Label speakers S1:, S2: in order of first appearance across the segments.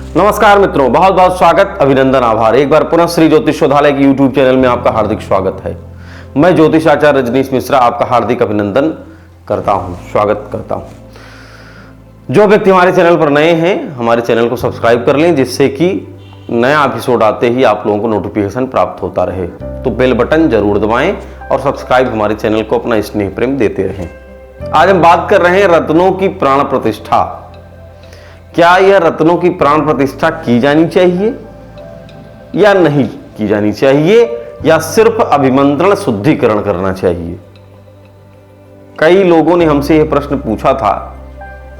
S1: नमस्कार मित्रों, बहुत बहुत स्वागत, अभिनंदन, आभार। एक बार पुनः श्री ज्योतिष शोधालय के यूट्यूब चैनल में आपका हार्दिक स्वागत है। मैं ज्योतिष आचार्य रजनीश मिश्रा आपका हार्दिक अभिनंदन करता हूं, स्वागत करता हूं। जो व्यक्ति हमारे चैनल पर नए हैं, हमारे चैनल को सब्सक्राइब कर लें, जिससे कि नया एपिसोड आते ही आप लोगों को नोटिफिकेशन प्राप्त होता रहे। तो बेल बटन जरूर दबाएं और सब्सक्राइब हमारे चैनल को अपना स्नेह प्रेम देते रहें। आज हम बात कर रहे हैं रत्नों की प्राण प्रतिष्ठा। क्या यह रत्नों की प्राण प्रतिष्ठा की जानी चाहिए या नहीं की जानी चाहिए, या सिर्फ अभिमंत्रण शुद्धिकरण करना चाहिए? कई लोगों ने हमसे यह प्रश्न पूछा था।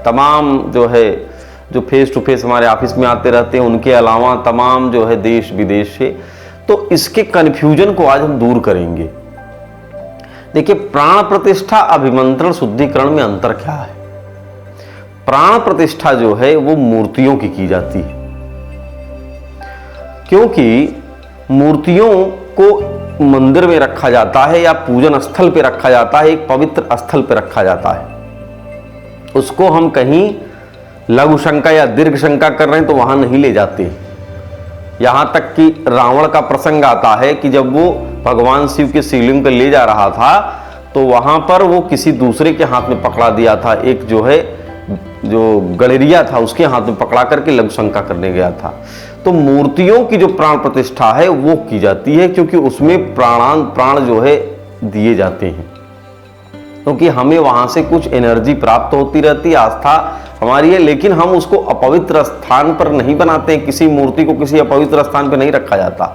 S1: तमाम जो फेस टू फेस हमारे ऑफिस में आते रहते हैं, उनके अलावा तमाम देश विदेश से, तो इसके कन्फ्यूजन को आज हम दूर करेंगे। देखिए, प्राण प्रतिष्ठा अभिमंत्रण शुद्धिकरण में अंतर क्या है? प्राण प्रतिष्ठा वो मूर्तियों की जाती है, क्योंकि मूर्तियों को मंदिर में रखा जाता है या पूजन स्थल पे रखा जाता है, एक पवित्र स्थल पे रखा जाता है। उसको हम कहीं लघु शंका या दीर्घ शंका कर रहे हैं तो वहां नहीं ले जाते। यहां तक कि रावण का प्रसंग आता है कि जब वो भगवान शिव के शिवलिंग पे ले जा रहा था तो वहां पर वो किसी दूसरे के हाथ में पकड़ा दिया था। एक जो गलेरिया था उसके हाथ में पकड़ा करके लघु शंका करने गया था। तो मूर्तियों की जो प्राण प्रतिष्ठा है वो की जाती है, क्योंकि उसमें प्राण दिए जाते हैं, क्योंकि हमें वहां से कुछ एनर्जी प्राप्त होती रहती है, आस्था हमारी है। लेकिन हम उसको अपवित्र स्थान पर नहीं बनाते हैं, किसी मूर्ति को किसी अपवित्र स्थान पर नहीं रखा जाता।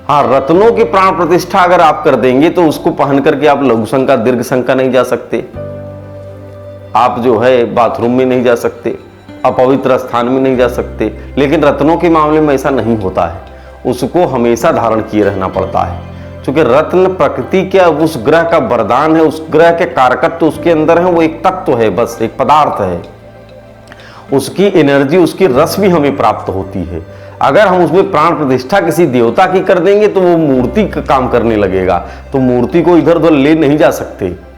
S1: हाँ, रत्नों की प्राण प्रतिष्ठा अगर आप कर देंगे तो उसको पहन करके आप लघु शंका दीर्घ शंका नहीं जा सकते, आप बाथरूम में नहीं जा सकते, अपवित्र स्थान में नहीं जा सकते। लेकिन रत्नों के मामले में ऐसा नहीं होता है, उसको हमेशा धारण किए रहना पड़ता है, क्योंकि रत्न प्रकृति के उस ग्रह का वरदान है, उस ग्रह के कारकत्व उसके अंदर है, वो एक तत्व है, बस एक पदार्थ है। उसकी एनर्जी, उसकी रस भी हमें प्राप्त होती है। अगर हम उसमें प्राण प्रतिष्ठा किसी देवता की कर देंगे तो वो मूर्ति का काम करने लगेगा, तो मूर्ति को इधर उधर ले नहीं जा सकते।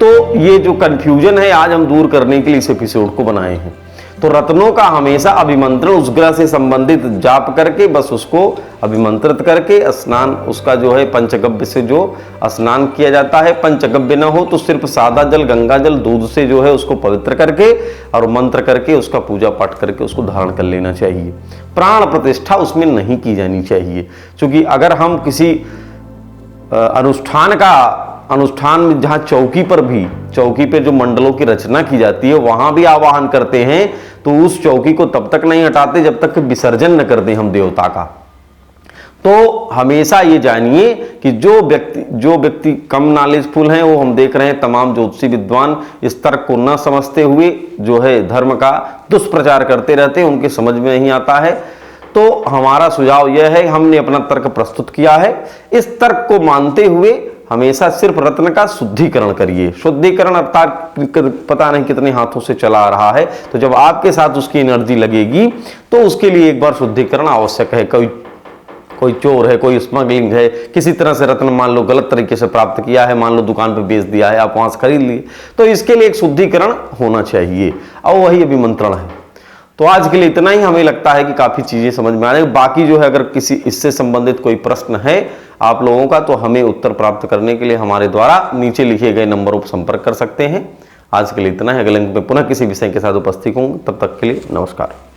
S1: तो ये जो कंफ्यूजन है आज हम दूर करने के लिए इस एपिसोड को बनाए हैं। तो रत्नों का हमेशा अभिमंत्रण उस ग्रह से संबंधित जाप करके, बस उसको अभिमंत्रित करके स्नान, उसका पंचगव्य से जो स्नान किया जाता है, पंचगव्य न हो तो सिर्फ सादा जल, गंगा जल, दूध से उसको पवित्र करके और मंत्र करके उसका पूजा पाठ करके उसको धारण कर लेना चाहिए। प्राण प्रतिष्ठा उसमें नहीं की जानी चाहिए, क्योंकि अगर हम किसी अनुष्ठान में जहां चौकी पे जो मंडलों की रचना की जाती है वहां भी आवाहन करते हैं, तो उस चौकी को तब तक नहीं हटाते जब तक विसर्जन न कर दें हम देवता का। तो हमेशा ये जानिए कि जो व्यक्ति कम नॉलेजफुल हैं, वो हम देख रहे हैं तमाम ज्योतिषी विद्वान इस तर्क को न समझते हुए धर्म का दुष्प्रचार करते रहते हैं, उनके समझ में नहीं आता है। तो हमारा सुझाव यह है, हमने अपना तर्क प्रस्तुत किया है, इस तर्क को मानते हुए हमेशा सिर्फ रत्न का शुद्धिकरण करिए। शुद्धिकरण अर्थात पता नहीं कितने हाथों से चला आ रहा है, तो जब आपके साथ उसकी एनर्जी लगेगी तो उसके लिए एक बार शुद्धिकरण आवश्यक है। कोई चोर है, कोई स्मगलिंग है, किसी तरह से रत्न मान लो गलत तरीके से प्राप्त किया है, मान लो दुकान पर बेच दिया है, आप वहां से खरीद लिए, तो इसके लिए एक शुद्धिकरण होना चाहिए और वही अभिमंत्रण है। तो आज के लिए इतना ही। हमें लगता है कि काफी चीजें समझ में आ रही। बाकी अगर किसी इससे संबंधित कोई प्रश्न है आप लोगों का, तो हमें उत्तर प्राप्त करने के लिए हमारे द्वारा नीचे लिखे गए नंबरों पर संपर्क कर सकते हैं। आज के लिए इतना ही। अगले अंक में पुनः किसी विषय के साथ उपस्थित हूँ, तब तक के लिए नमस्कार।